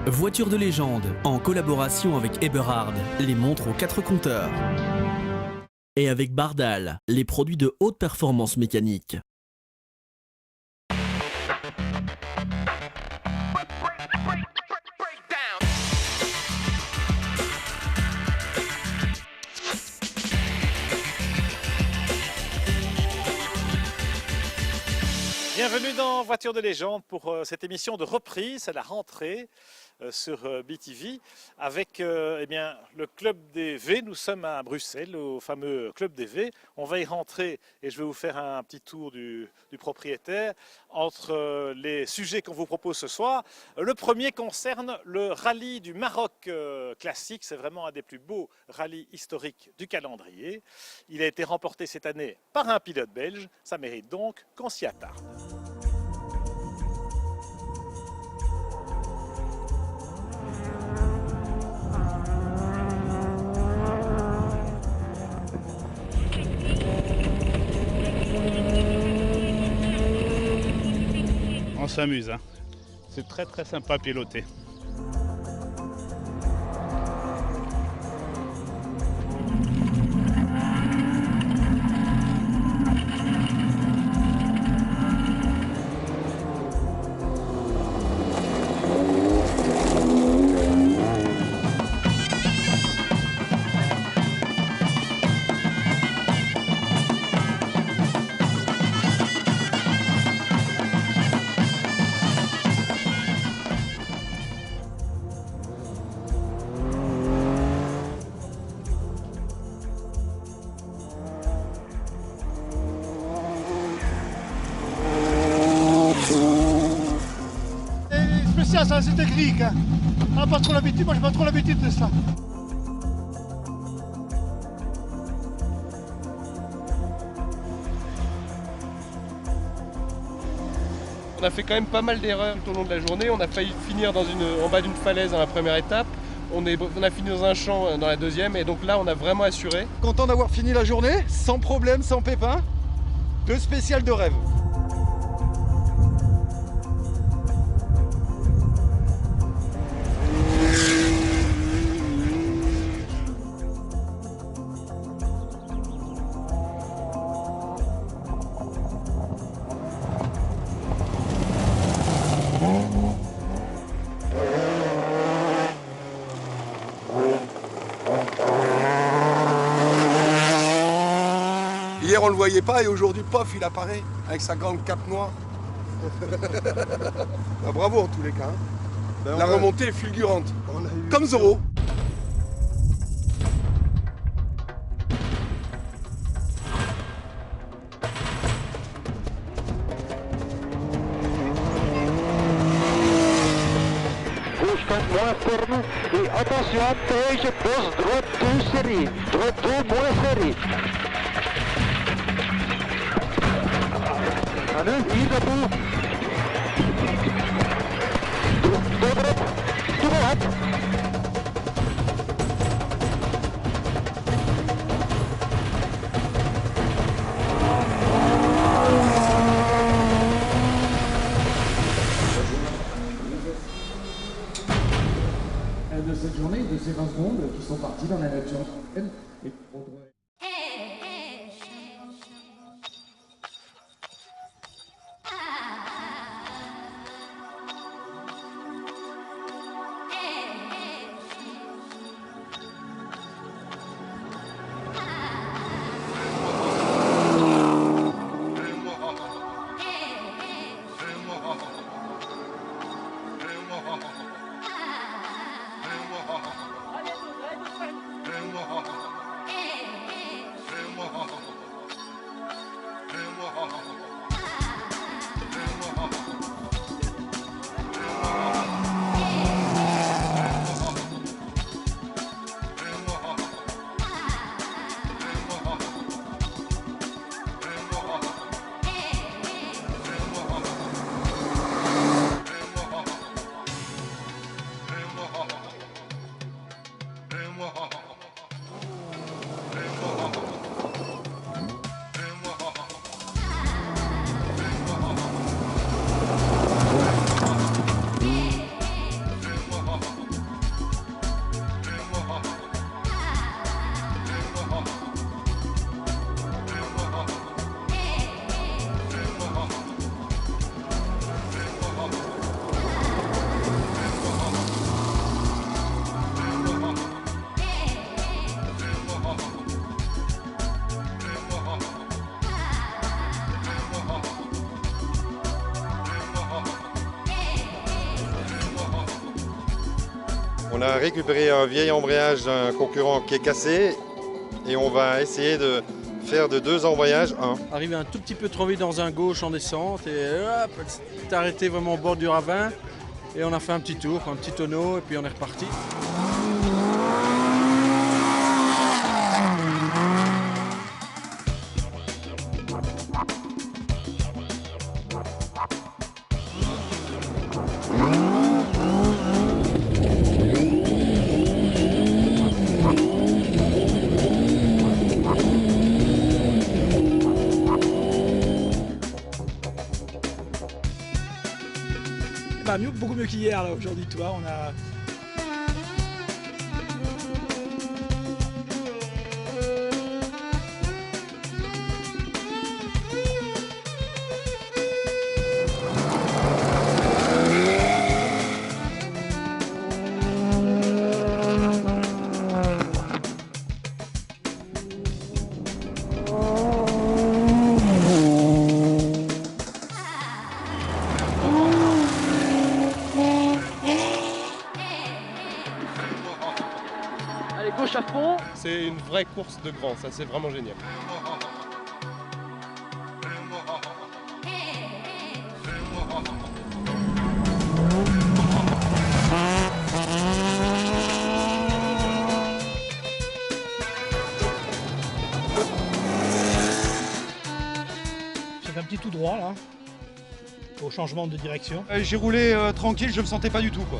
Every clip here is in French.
Voiture de légende, en collaboration avec Eberhard, les montres aux 4 compteurs. Et avec Bardal, les produits de haute performance mécanique. Bienvenue dans Voiture de légende pour cette émission de reprise à la rentrée sur BTV avec le Club des V. Nous sommes à Bruxelles, au fameux Club des V. On va y rentrer et je vais vous faire un petit tour du propriétaire entre les sujets qu'on vous propose ce soir. Le premier concerne le rallye du Maroc classique. C'est vraiment un des plus beaux rallyes historiques du calendrier. Il a été remporté cette année par un pilote belge. Ça mérite donc qu'on s'y attarde. On s'amuse, hein. C'est très sympa à piloter. Ça, c'est technique, hein. On n'a pas trop l'habitude, moi j'ai pas trop l'habitude de ça. On a fait quand même pas mal d'erreurs tout au long de la journée. On a failli finir en bas d'une falaise dans la première étape. On a fini dans un champ dans la deuxième et donc là on a vraiment assuré. Content d'avoir fini la journée, sans problème, sans pépin. Deux spéciales de rêve. Hier on le voyait pas et aujourd'hui pof il apparaît avec sa grande cape noire. Ah, bravo en tous les cas. Hein. La remontée est fulgurante. Comme Zorro. Gauche moins ferme et attention, piège, poste, droite 2 série, droite 2 moins série. Allez, il est bon. Droite. De cette journée, de ces 20 secondes qui sont partis dans la nature. Et Allez, On a récupéré un vieil embrayage d'un concurrent qui est cassé et on va essayer de faire de 2 embrayages un. Arrivé un tout petit peu trop vite dans un gauche en descente et hop, c'est arrêté vraiment au bord du ravin et on a fait un petit tour, un petit tonneau et puis on est reparti. Bah, beaucoup mieux qu'hier là aujourd'hui, tu vois, on a... Gauche à fond. C'est une vraie course de grand, ça c'est vraiment génial. J'ai fait un petit tout droit là, au changement de direction. J'ai roulé tranquille, je me sentais pas du tout quoi.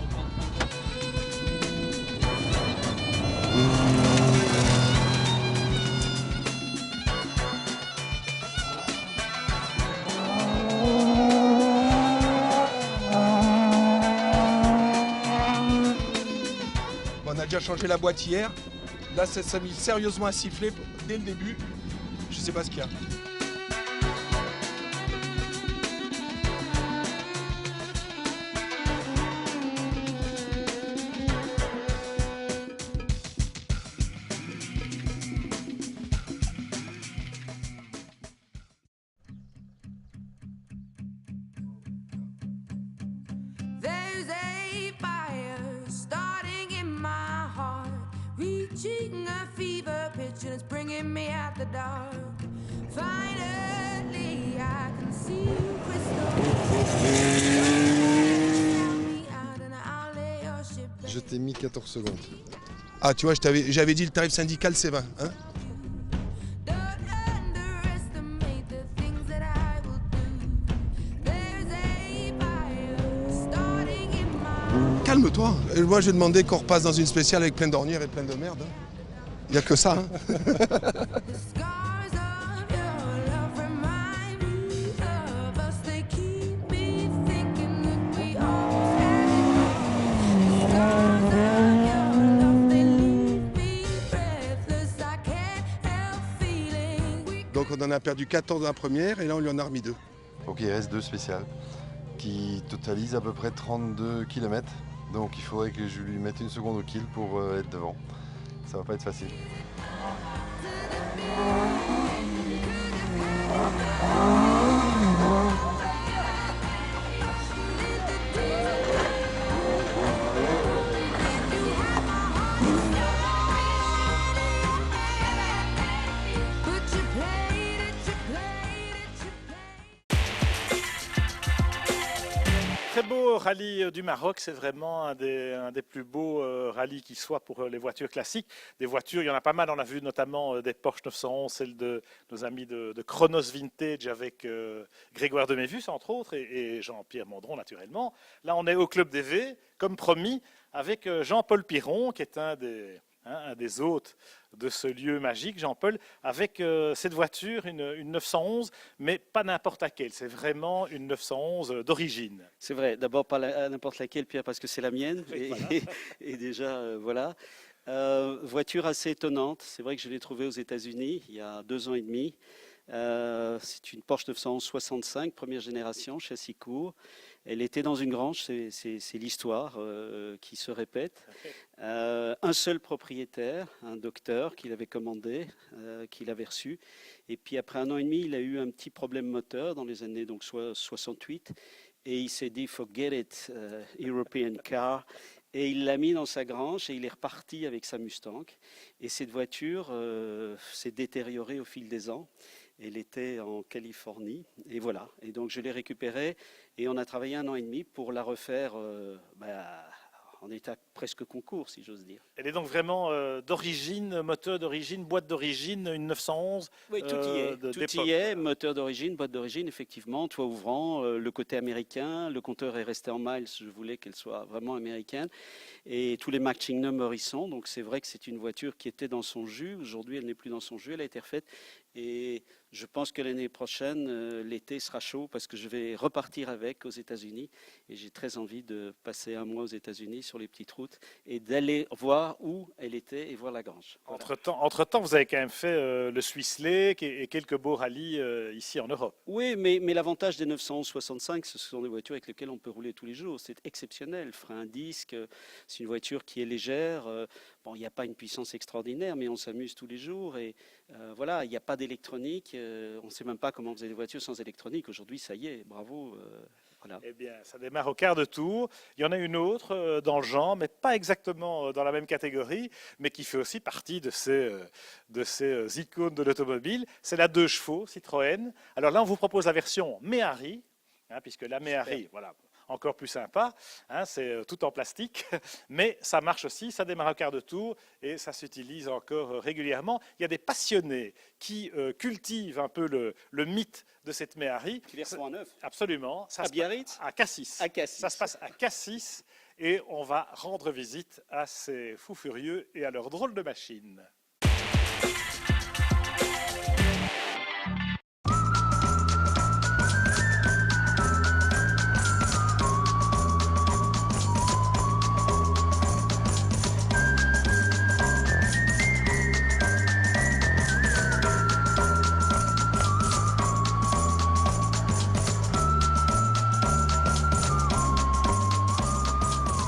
On a déjà changé la boîte hier. Là, ça s'est mis sérieusement à siffler dès le début. Je sais pas ce qu'il y a. Reaching a fever pitch and it's bringing me out the dark. Finally, I can see crystal. Je t'ai mis 14 secondes. Ah, tu vois, j'avais dit le tarif syndical, c'est 20. Hein? Calme-toi. Moi, j'ai demandé qu'on repasse dans une spéciale avec plein d'ornières et plein de merde. Il n'y a que ça. Hein. Donc, on en a perdu 14 dans la première et là, on lui en a remis 2. Donc il reste 2 spéciales qui totalisent à peu près 32 km. Donc il faudrait que je lui mette 1 seconde au kill pour être devant. Ça va pas être facile. Très beau rallye du Maroc, c'est vraiment un des plus beaux rallyes qui soit pour les voitures classiques. Des voitures, il y en a pas mal, on a vu notamment des Porsche 911, celle de nos amis de Chronos Vintage avec Grégoire de Mévus entre autres et Jean-Pierre Mondron naturellement. Là on est au Club des V, comme promis, avec Jean-Paul Piron qui est un des hôtes de ce lieu magique, Jean-Paul, avec cette voiture, une 911, mais pas n'importe laquelle, c'est vraiment une 911 d'origine. C'est vrai, d'abord pas n'importe laquelle, Pierre, parce que c'est la mienne, et, voilà. et déjà, voilà. Voiture assez étonnante, c'est vrai que je l'ai trouvée aux États-Unis il y a 2 ans et demi. C'est une Porsche 911 65, première génération, châssis court. Elle était dans une grange, c'est l'histoire qui se répète. Un seul propriétaire, un docteur qui l'avait commandé, qui l'avait reçu. Et puis après 1 an et demi, il a eu un petit problème moteur dans les années donc 68. Et il s'est dit, forget it, European car. Et il l'a mis dans sa grange et il est reparti avec sa Mustang. Et cette voiture s'est détériorée au fil des ans. Elle était en Californie et voilà. Et donc je l'ai récupérée et on a travaillé 1 an et demi pour la refaire en état presque concours, si j'ose dire. Elle est donc vraiment d'origine, moteur d'origine, boîte d'origine, une 911. Oui, tout y est. Tout y est, moteur d'origine, boîte d'origine, effectivement, toit ouvrant, le côté américain. Le compteur est resté en miles, je voulais qu'elle soit vraiment américaine. Et tous les matching numbers y sont. Donc c'est vrai que c'est une voiture qui était dans son jus. Aujourd'hui, elle n'est plus dans son jus, elle a été refaite. Et je pense que l'année prochaine, l'été sera chaud parce que je vais repartir avec aux États-Unis. Et j'ai très envie de passer 1 mois aux États-Unis sur les petites routes et d'aller voir où elle était et voir la grange. Voilà. Entre-temps, vous avez quand même fait le Swiss Lake et quelques beaux rallyes ici en Europe. Oui, mais l'avantage des 965, ce sont des voitures avec lesquelles on peut rouler tous les jours. C'est exceptionnel. Frein à disque, c'est une voiture qui est légère. Bon, il n'y a pas une puissance extraordinaire, mais on s'amuse tous les jours. Et voilà, il n'y a pas d'électronique. On ne sait même pas comment on faisait des voitures sans électronique. Aujourd'hui, ça y est, bravo. Voilà. Eh bien, ça démarre au quart de tour. Il y en a une autre dans le genre, mais pas exactement dans la même catégorie, mais qui fait aussi partie de ces icônes de l'automobile. C'est la 2 chevaux Citroën. Alors là, on vous propose la version Méhari, puisque la Méhari, voilà, encore plus sympa, c'est tout en plastique, mais ça marche aussi, ça démarre au quart de tour et ça s'utilise encore régulièrement. Il y a des passionnés qui cultivent un peu le mythe de cette Méhari. Qui les reçoit en neuf. Absolument. À Biarritz ? À Cassis. À Cassis. Ça se passe à Cassis et on va rendre visite à ces fous furieux et à leurs drôles de machines.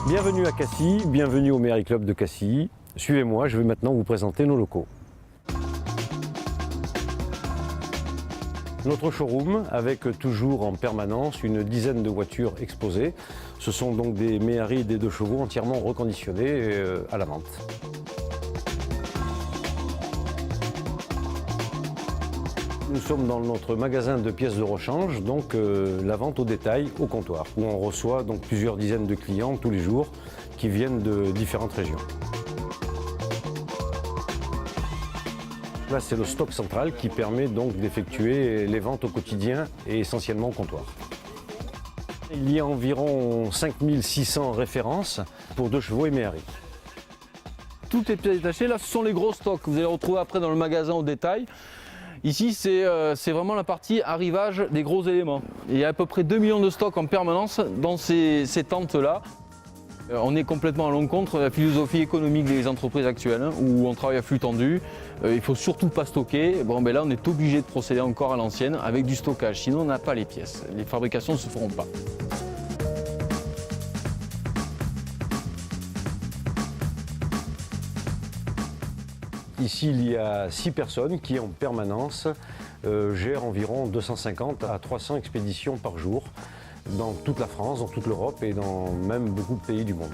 Bienvenue à Cassis, bienvenue au Méhari Club de Cassis. Suivez-moi, je vais maintenant vous présenter nos locaux. Notre showroom avec toujours en permanence une dizaine de voitures exposées. Ce sont donc des Méhari et des 2 chevaux entièrement reconditionnés à la vente. Nous sommes dans notre magasin de pièces de rechange, donc la vente au détail, au comptoir, où on reçoit donc plusieurs dizaines de clients tous les jours qui viennent de différentes régions. Là, c'est le stock central qui permet donc d'effectuer les ventes au quotidien et essentiellement au comptoir. Il y a environ 5600 références pour 2 chevaux et Méhari. Toutes les pièces détachées, là, ce sont les gros stocks que vous allez retrouver après dans le magasin au détail. Ici, c'est vraiment la partie arrivage des gros éléments. Il y a à peu près 2 millions de stocks en permanence dans ces tentes-là. On est complètement à l'encontre de la philosophie économique des entreprises actuelles, où on travaille à flux tendu. Il ne faut surtout pas stocker. Bon, ben là, on est obligé de procéder encore à l'ancienne avec du stockage, sinon on n'a pas les pièces. Les fabrications ne se feront pas. Ici, il y a 6 personnes qui, en permanence, gèrent environ 250 à 300 expéditions par jour dans toute la France, dans toute l'Europe et dans même beaucoup de pays du monde.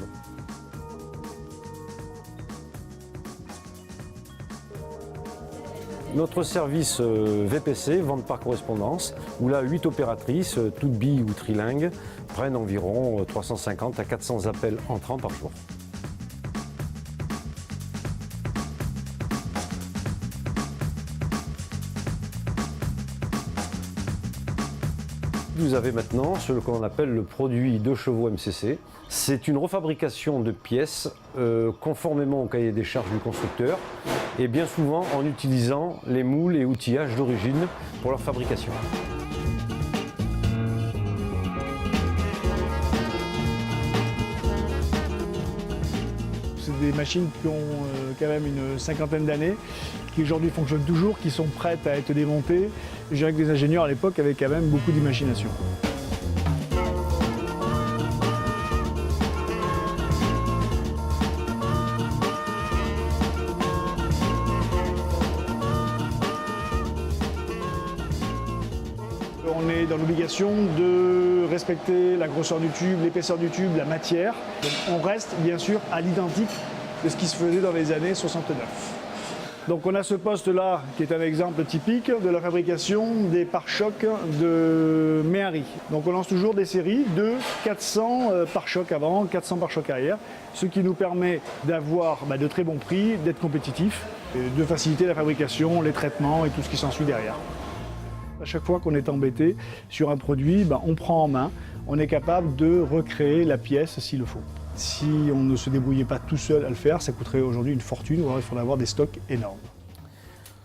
Notre service VPC, vente par correspondance, où là 8 opératrices, toutes billes ou trilingues, prennent environ 350 à 400 appels entrants par jour. Vous avez maintenant ce que l'on appelle le produit 2 chevaux MCC. C'est une refabrication de pièces conformément au cahier des charges du constructeur et bien souvent en utilisant les moules et outillages d'origine pour leur fabrication. C'est des machines qui ont quand même une 50aine d'années, qui aujourd'hui fonctionnent toujours, qui sont prêtes à être démontées. Je dirais que les ingénieurs à l'époque avaient quand même beaucoup d'imagination. On on est dans l'obligation de respecter la grosseur du tube, l'épaisseur du tube, la matière. Donc on reste bien sûr à l'identique de ce qui se faisait dans les années 69. Donc on a ce poste-là qui est un exemple typique de la fabrication des pare-chocs de Méhari. Donc on lance toujours des séries de 400 pare-chocs avant, 400 pare-chocs arrière, ce qui nous permet d'avoir de très bons prix, d'être compétitifs, de faciliter la fabrication, les traitements et tout ce qui s'ensuit derrière. À chaque fois qu'on est embêté sur un produit, on prend en main, on est capable de recréer la pièce s'il le faut. Si on ne se débrouillait pas tout seul à le faire, ça coûterait aujourd'hui une fortune, ou alors il faudrait avoir des stocks énormes.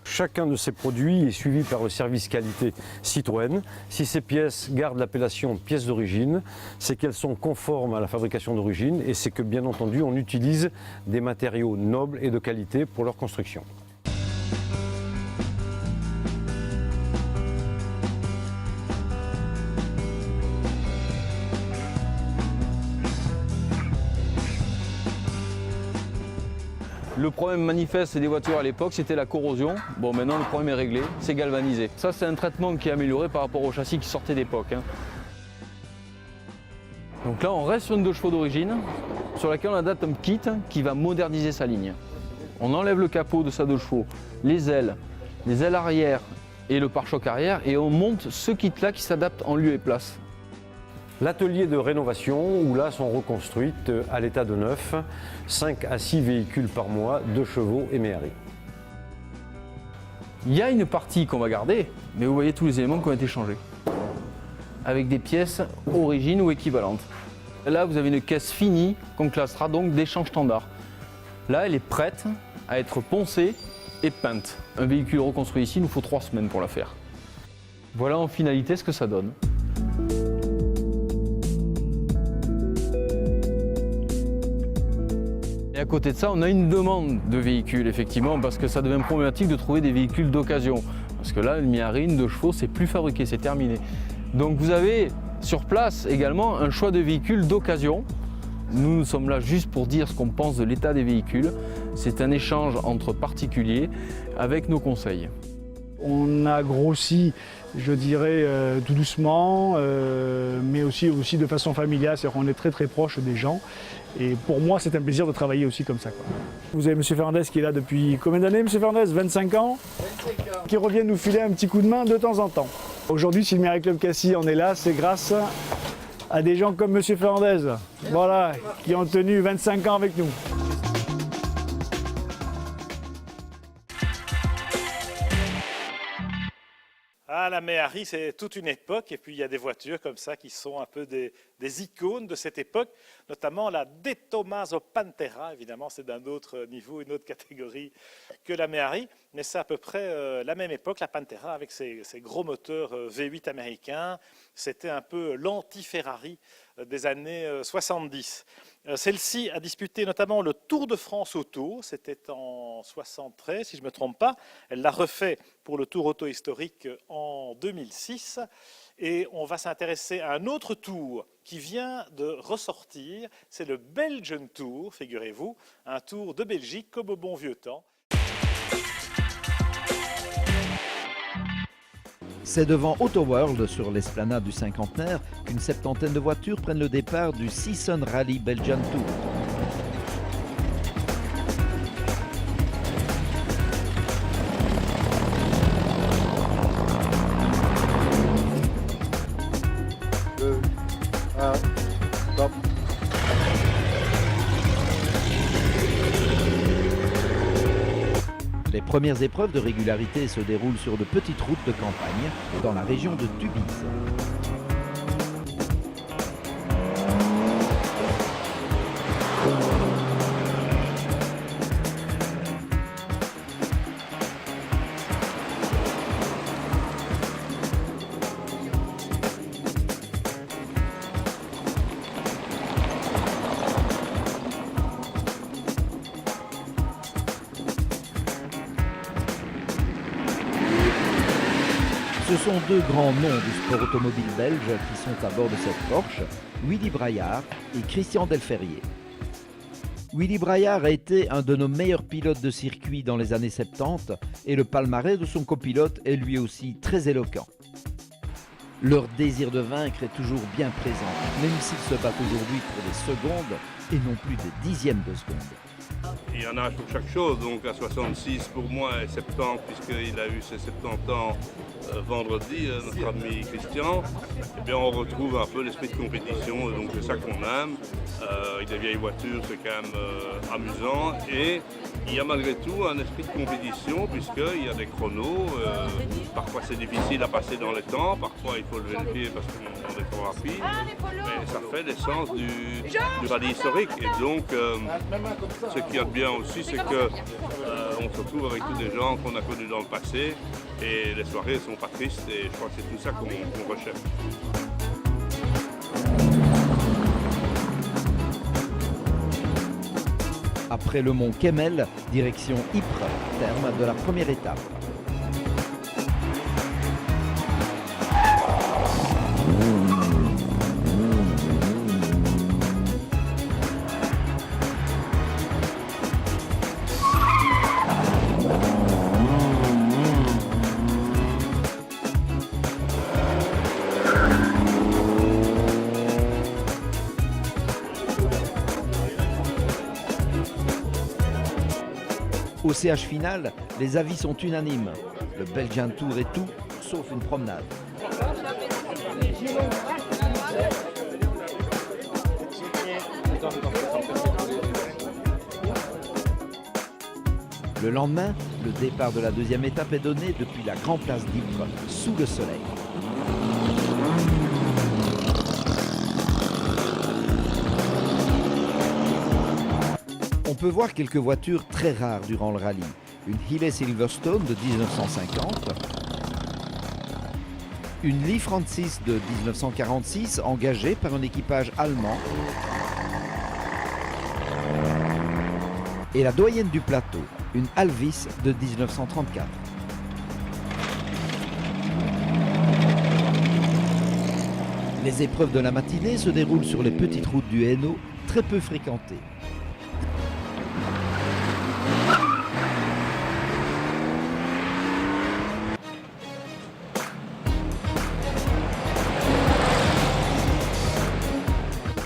Chacun de ces produits est suivi par le service qualité Citroën. Si ces pièces gardent l'appellation pièces d'origine, c'est qu'elles sont conformes à la fabrication d'origine et c'est que bien entendu on utilise des matériaux nobles et de qualité pour leur construction. Le problème manifeste des voitures à l'époque, c'était la corrosion. Bon, maintenant le problème est réglé, c'est galvanisé. Ça, c'est un traitement qui est amélioré par rapport au châssis qui sortait d'époque. Donc là, on reste sur une 2 chevaux d'origine, sur laquelle on adapte un kit qui va moderniser sa ligne. On enlève le capot de sa 2 chevaux, les ailes arrière et le pare-choc arrière, et on monte ce kit-là qui s'adapte en lieu et place. L'atelier de rénovation, où là sont reconstruites à l'état de neuf, 5 à 6 véhicules par mois, 2 chevaux et Méhari. Il y a une partie qu'on va garder, mais vous voyez tous les éléments qui ont été changés, avec des pièces origines ou équivalentes. Là, vous avez une caisse finie qu'on classera donc d'échange standard. Là, elle est prête à être poncée et peinte. Un véhicule reconstruit ici, il nous faut 3 semaines pour la faire. Voilà en finalité ce que ça donne. Et à côté de ça, on a une demande de véhicules, effectivement, parce que ça devient problématique de trouver des véhicules d'occasion. Parce que là, le Méhari, une 2 chevaux, c'est plus fabriqué, c'est terminé. Donc vous avez sur place également un choix de véhicules d'occasion. Nous sommes là juste pour dire ce qu'on pense de l'état des véhicules. C'est un échange entre particuliers avec nos conseils. On a grossi, je dirais, tout doucement, mais aussi de façon familiale, c'est-à-dire qu'on est très très proche des gens. Et pour moi, c'est un plaisir de travailler aussi comme ça, quoi. Vous avez M. Fernandez qui est là depuis combien d'années, M. Fernandez? 25 ans 25 ans. Qui revient nous filer un petit coup de main de temps en temps. Aujourd'hui, si le Méhari Club Cassis en est là, c'est grâce à des gens comme M. Fernandez, voilà, qui ont tenu 25 ans avec nous. Ah, la Méhari, c'est toute une époque, et puis il y a des voitures comme ça qui sont un peu des icônes de cette époque, notamment la De Tomaso Pantera, évidemment c'est d'un autre niveau, une autre catégorie que la Méhari, mais c'est à peu près la même époque, la Pantera avec ses gros moteurs V8 américains, c'était un peu l'anti-Ferrari des années 70. Celle-ci a disputé notamment le Tour de France Auto, c'était en 73 si je ne me trompe pas, elle l'a refait pour le Tour Auto historique en 2006 et on va s'intéresser à un autre tour qui vient de ressortir, c'est le Belgian Tour, figurez-vous, un tour de Belgique comme au bon vieux temps. C'est devant Autoworld, sur l'esplanade du cinquantenaire, qu'une septantaine de voitures prennent le départ du Season Rally Belgian Tour. Stop. Les premières épreuves de régularité se déroulent sur de petites routes de campagne dans la région de Tubize. Ce sont 2 grands noms du sport automobile belge qui sont à bord de cette Porsche, Willy Braillard et Christian Delferrier. Willy Braillard a été un de nos meilleurs pilotes de circuit dans les années 70 et le palmarès de son copilote est lui aussi très éloquent. Leur désir de vaincre est toujours bien présent, même s'ils se battent aujourd'hui pour des secondes et non plus des dixièmes de seconde. Il y en a pour chaque chose, donc à 66 pour moi et 70 puisqu'il a eu ses 70 ans vendredi, notre ami Christian, eh bien on retrouve un peu l'esprit de compétition, donc c'est ça qu'on aime. Avec des vieilles voitures, c'est quand même amusant et il y a malgré tout un esprit de compétition puisqu'il y a des chronos, parfois c'est difficile à passer dans les temps, parfois il faut le vérifier parce qu'on est trop rapide, mais ça fait l'essence du rallye historique et donc ce qu'il y a de bien aussi c'est qu'on se retrouve avec tous des gens qu'on a connus dans le passé et les soirées ne sont pas tristes et je crois que c'est tout ça qu'on recherche. Après le mont Kemmel, direction Ypres, terme de la première étape. Au CH final, les avis sont unanimes. Le Belgian Tour est tout, sauf une promenade. Le lendemain, le départ de la deuxième étape est donné depuis la grande place d'Ypres, sous le soleil. On peut voir quelques voitures très rares durant le rallye. Une Healey Silverstone de 1950, une Lee Francis de 1946 engagée par un équipage allemand et la doyenne du plateau, une Alvis de 1934. Les épreuves de la matinée se déroulent sur les petites routes du Hainaut, très peu fréquentées.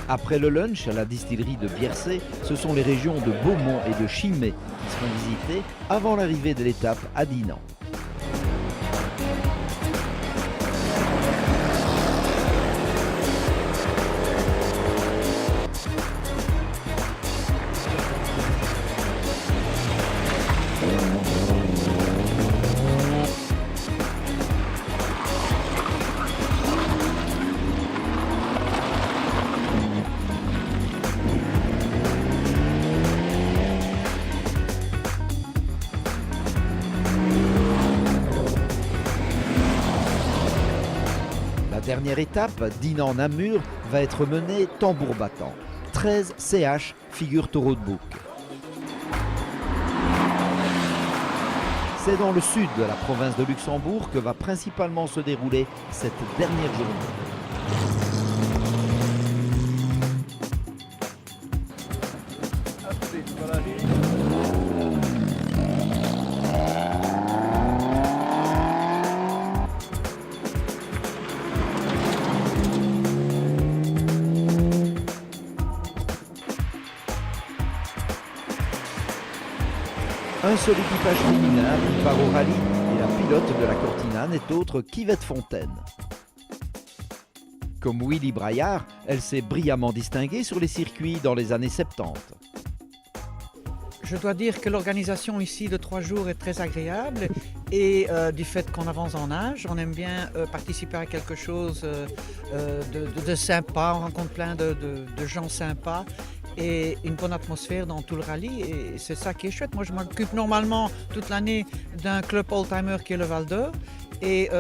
Après le lunch à la distillerie de Biercé, ce sont les régions de Beaumont et de Chimay qui seront visitées avant l'arrivée de l'étape à Dinan. La dernière étape, Dinan-Namur, va être menée tambour battant. 13 CH figurent au roadbook. C'est dans le sud de la province de Luxembourg que va principalement se dérouler cette dernière journée. Un seul équipage féminin qui part au rallye et la pilote de la Cortina n'est autre qu'Yvette Fontaine. Comme Willy Braillard, elle s'est brillamment distinguée sur les circuits dans les années 70. Je dois dire que l'organisation ici de 3 jours est très agréable et du fait qu'on avance en âge, on aime bien participer à quelque chose de sympa, on rencontre plein de gens sympas et une bonne atmosphère dans tout le rallye et c'est ça qui est chouette. Moi je m'occupe normalement toute l'année d'un club oldtimer qui est le Val d'Or et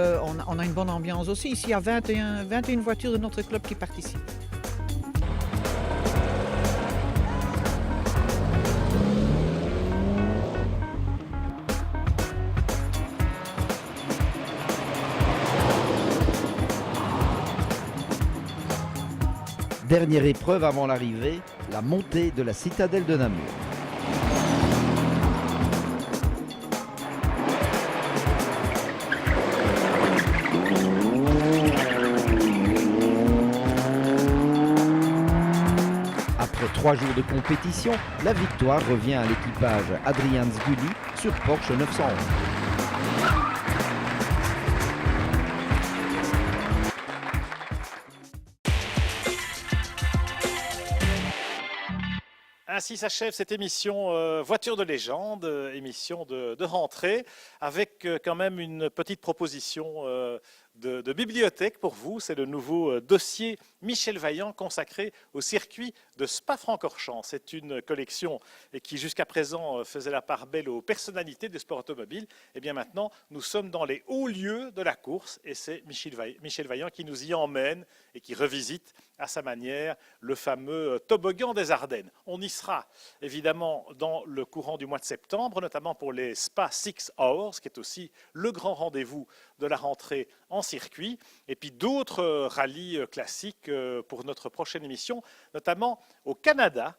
on a une bonne ambiance aussi. Ici il y a 21 voitures de notre club qui participent. Dernière épreuve avant l'arrivée, la montée de la citadelle de Namur. 3 jours de compétition, la victoire revient à l'équipage Adrian Sgulli sur Porsche 911. Ainsi s'achève cette émission Voiture de légende, émission de rentrée, avec quand même une petite proposition de bibliothèque pour vous. C'est le nouveau dossier Michel Vaillant consacré au circuit de Spa-Francorchamps. C'est une collection qui jusqu'à présent faisait la part belle aux personnalités du sport automobile. Et bien maintenant, nous sommes dans les hauts lieux de la course et c'est Michel Vaillant qui nous y emmène et qui revisite à sa manière le fameux toboggan des Ardennes. On y sera évidemment dans le courant du mois de septembre, notamment pour les Spa 6 Hours, qui est aussi le grand rendez-vous de la rentrée en circuit, et puis d'autres rallyes classiques pour notre prochaine émission, notamment au Canada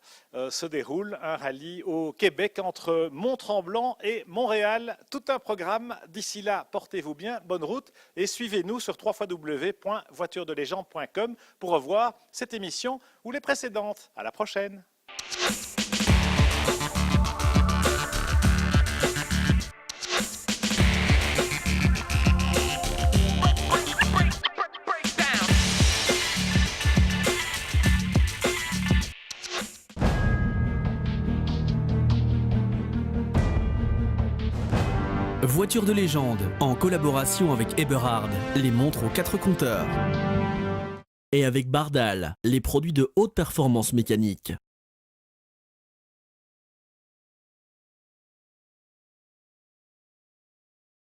se déroule un rallye au Québec entre Mont-Tremblant et Montréal. Tout un programme. D'ici là, portez-vous bien, bonne route et suivez-nous sur www.voituredelégende.com pour revoir cette émission ou les précédentes. À la prochaine. Voiture de légende, en collaboration avec Eberhard, les montres aux 4 compteurs. Et avec Bardal, les produits de haute performance mécanique.